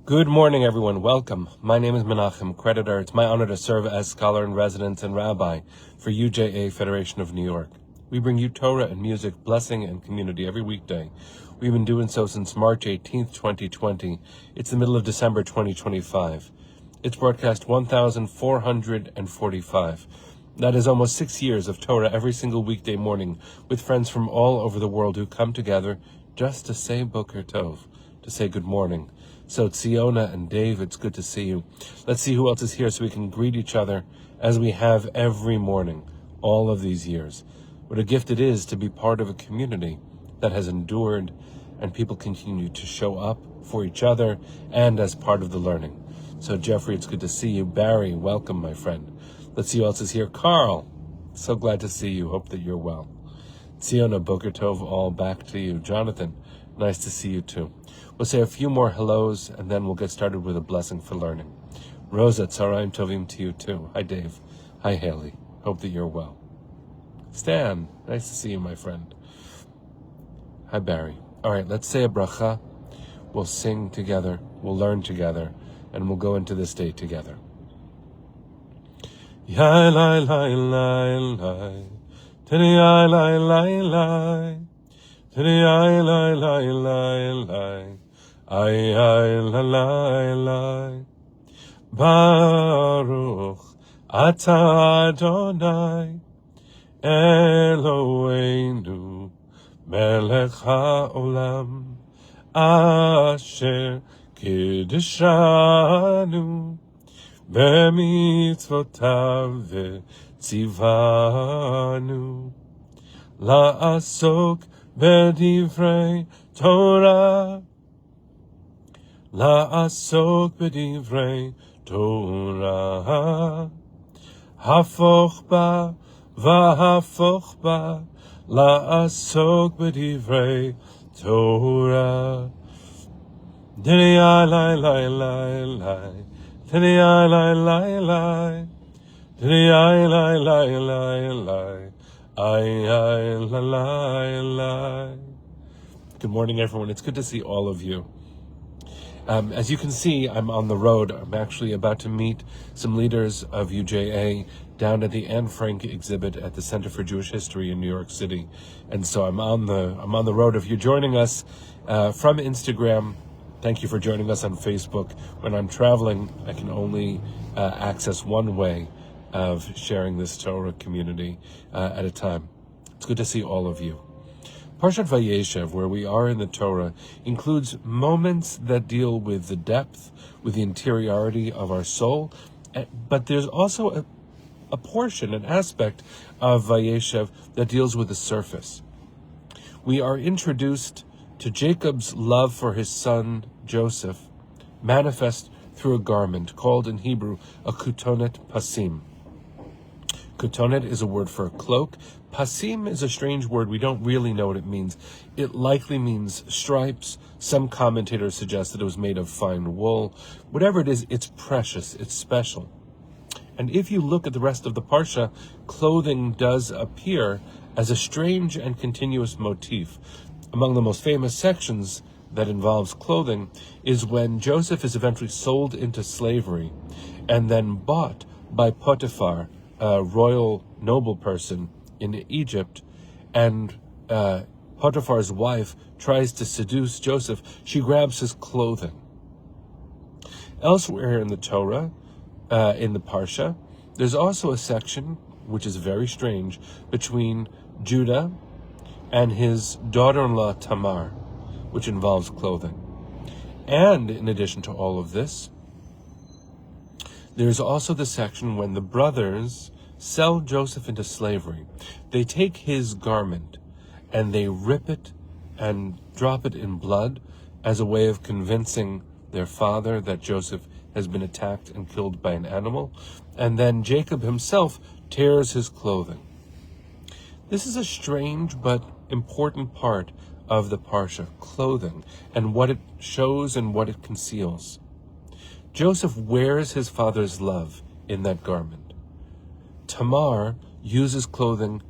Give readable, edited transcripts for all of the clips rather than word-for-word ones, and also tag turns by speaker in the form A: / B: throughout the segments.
A: Good morning, everyone. Welcome. My name is Menachem, creditor. It's my honor to serve as scholar in residence and rabbi for UJA Federation of New York. We bring you Torah and music, blessing, and community every weekday. We've been doing so since March 18th, 2020. It's the middle of December 2025. It's broadcast 1,445. That is almost 6 years of Torah every single weekday morning with friends from all over the world who come together just to say Boker Tov, to say good morning. So Tziona and Dave, it's good to see you. Let's see who else is here so we can greet each other as we have every morning, all of these years. What a gift it is to be part of a community that has endured and people continue to show up for each other and as part of the learning. So Jeffrey, it's good to see you. Barry, welcome, my friend. Let's see who else is here. Carl, so glad to see you. Hope that you're well. Tziona, Boker Tov, all back to you. Jonathan, nice to see you too. We'll say a few more hellos, and then we'll get started with a blessing for learning. Rosa, Tzarayim Tovim to you too. Hi, Dave. Hi, Haley. Hope that you're well. Stan, nice to see you, my friend. Hi, Barry. All right, let's say a bracha. We'll sing together, we'll learn together, and we'll go into this day together. Yai lai lai lai lai, tini yai lai lai lai, tini yai lai lai lai lai. Ay, ay, la, la, la, Baruch Atah Adonai Eloheinu Melech HaOlam Asher Kiddushanu B'mitzvotav V'tzivanu La'asok B'divrei Torah La'asok b'divrei Torah, Hafoch ba, v'hafoch ba, La'asok b'divrei Torah. Dini ay lai lai lai lai, Dini ay lai lai lai, Dini ay lai lai lai lai, ay ay la lai lai. Good morning, everyone. It's good to see all of you. As you can see, I'm on the road. I'm actually about to meet some leaders of UJA down at the Anne Frank exhibit at the Center for Jewish History in New York City. And so I'm on the road. If you're joining us from Instagram, thank you for joining us on Facebook. When I'm traveling, I can only access one way of sharing this Torah community at a time. It's good to see all of you. Parshat Vayeshev, where we are in the Torah, includes moments that deal with the depth, with the interiority of our soul, but there's also a portion, an aspect of Vayeshev that deals with the surface. We are introduced to Jacob's love for his son Joseph, manifest through a garment called in Hebrew a kutonet pasim. Kutonet is a word for a cloak. Pasim is a strange word. We don't really know what it means. It likely means stripes. Some commentators suggest that it was made of fine wool. Whatever it is, it's precious. It's special. And if you look at the rest of the Parsha, clothing does appear as a strange and continuous motif. Among the most famous sections that involves clothing is when Joseph is eventually sold into slavery and then bought by Potiphar, a royal noble person in Egypt, and Potiphar's wife tries to seduce Joseph. She grabs his clothing. Elsewhere in the Torah, in the Parsha, there's also a section, which is very strange, between Judah and his daughter-in-law Tamar, which involves clothing. And in addition to all of this, there's also the section when the brothers sell Joseph into slavery. They take his garment and they rip it and drop it in blood as a way of convincing their father that Joseph has been attacked and killed by an animal. And then Jacob himself tears his clothing. This is a strange but important part of the Parsha, clothing, and what it shows and what it conceals. Joseph wears his father's love in that garment. Tamar uses clothing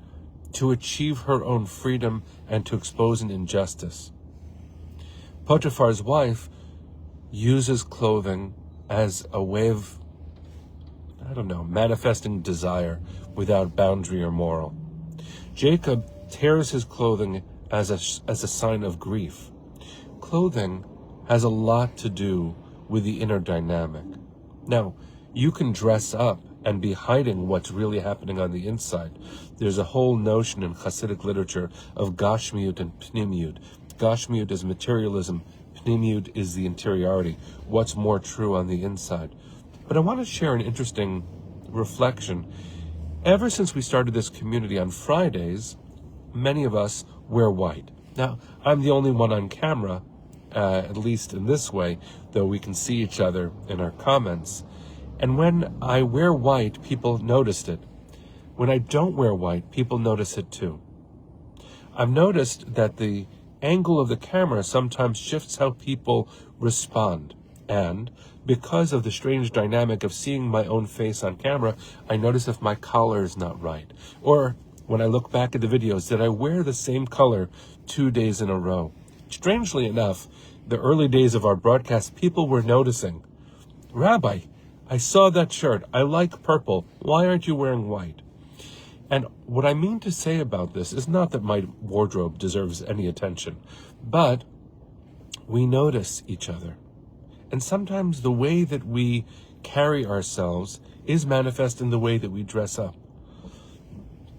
A: to achieve her own freedom and to expose an injustice. Potiphar's wife uses clothing as a way of, manifesting desire without boundary or moral. Jacob tears his clothing as a sign of grief. Clothing has a lot to do with the inner dynamic. Now, you can dress up and be hiding what's really happening on the inside. There's a whole notion in Hasidic literature of Gashmiut and Pnimiut. Gashmiut is materialism, Pnimiut is the interiority, what's more true on the inside. But I want to share an interesting reflection. Ever since we started this community on Fridays, many of us wear white. Now, I'm the only one on camera, at least in this way, though we can see each other in our comments. And when I wear white, people noticed it. When I don't wear white, people notice it too. I've noticed that the angle of the camera sometimes shifts how people respond. And because of the strange dynamic of seeing my own face on camera, I notice if my collar is not right. Or when I look back at the videos, did I wear the same color 2 days in a row? Strangely enough, the early days of our broadcast, people were noticing, Rabbi, I saw that shirt. I like purple. Why aren't you wearing white? And what I mean to say about this is not that my wardrobe deserves any attention, but we notice each other. And sometimes the way that we carry ourselves is manifest in the way that we dress up.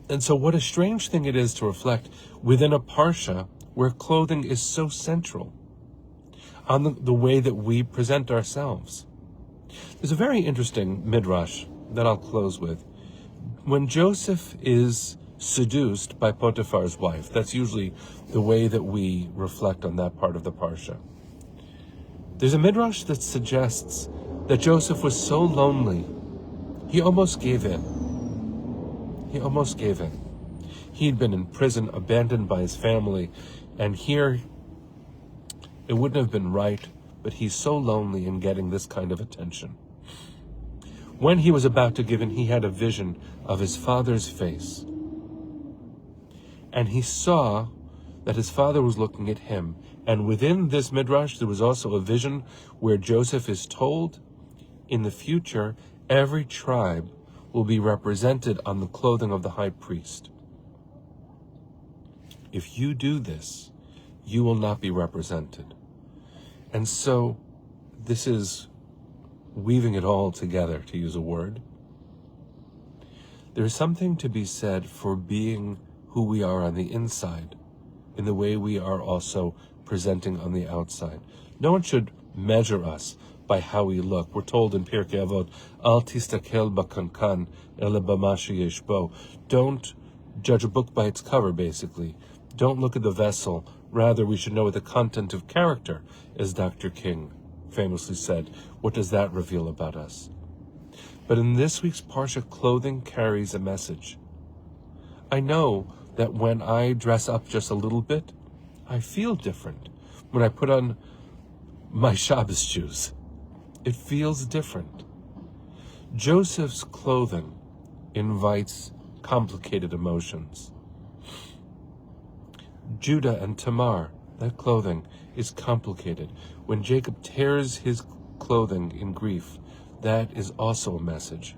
A: And so what a strange thing it is to reflect within a parsha where clothing is so central on the way that we present ourselves. There's a very interesting midrash that I'll close with. When Joseph is seduced by Potiphar's wife, that's usually the way that we reflect on that part of the parsha. There's a midrash that suggests that Joseph was so lonely, he almost gave in. He almost gave in. He'd been in prison, abandoned by his family, and here it wouldn't have been right, but he's so lonely in getting this kind of attention. When he was about to give in, he had a vision of his father's face. And he saw that his father was looking at him. And within this midrash, there was also a vision where Joseph is told, in the future, every tribe will be represented on the clothing of the high priest. If you do this, you will not be represented. And so, this is weaving it all together, to use a word. There is something to be said for being who we are on the inside, in the way we are also presenting on the outside. No one should measure us by how we look. We're told in Pirkei Avot, Al tistakel bakankan ele bama sheyesh bo. Don't judge a book by its cover, basically. Don't look at the vessel. Rather, we should know the content of character, as Dr. King famously said. What does that reveal about us? But in this week's Parsha, clothing carries a message. I know that when I dress up just a little bit, I feel different. When I put on my Shabbos shoes, it feels different. Joseph's clothing invites complicated emotions. Judah and Tamar, that clothing is complicated. When Jacob tears his clothing in grief, that is also a message.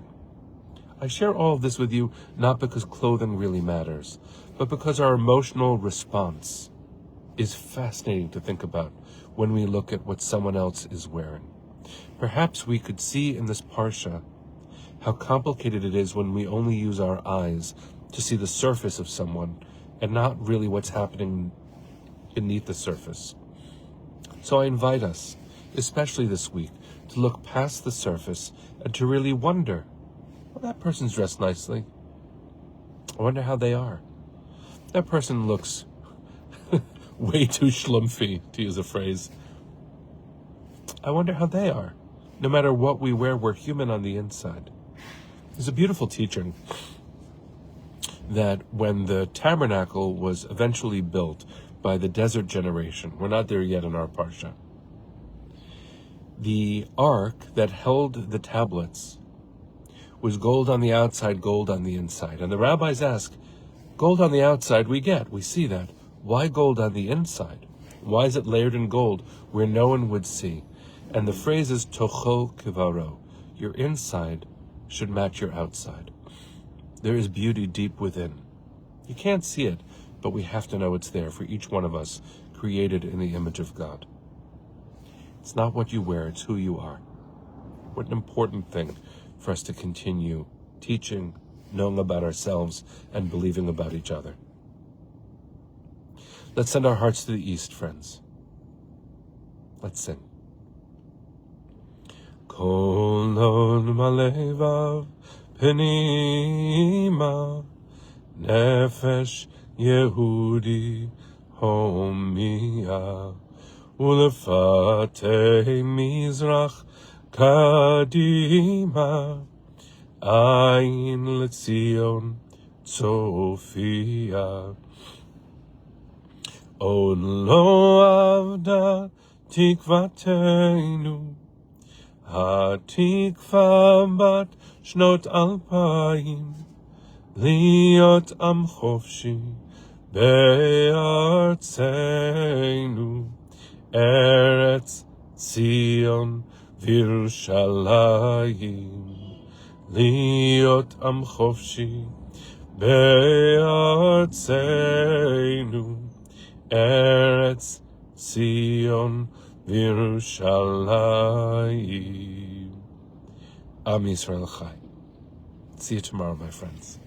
A: I share all of this with you not because clothing really matters, but because our emotional response is fascinating to think about when we look at what someone else is wearing. Perhaps we could see in this parsha how complicated it is when we only use our eyes to see the surface of someone and not really what's happening beneath the surface. So I invite us, especially this week, to look past the surface and to really wonder, well, that person's dressed nicely. I wonder how they are. That person looks way too schlumpy, to use a phrase. I wonder how they are. No matter what we wear, we're human on the inside. There's a beautiful teaching that when the tabernacle was eventually built by the desert generation, we're not there yet in our parsha, the ark that held the tablets was gold on the outside, gold on the inside. And the rabbis ask, gold on the outside we see that. Why gold on the inside? Why is it layered in gold where no one would see? And the phrase is tocho kivaro. Your inside should match your outside. There is beauty deep within. You can't see it, but we have to know it's there for each one of us, created in the image of God. It's not what you wear, it's who you are. What an important thing for us to continue teaching, knowing about ourselves, and believing about each other. Let's send our hearts to the east, friends. Let's sing. Kolon malevav penima nefesh Yehudi homia ulefate mizrach kadima ayin letzion tzofia od lo avda tikvatenu התקווה בת שנות 2000 להיות עם חופשי בארצנו ארץ ציון וירושלים להיות עם חופשי בארצנו ארץ ציון Yerushalayim. Am Yisrael Chai. See you tomorrow, my friends.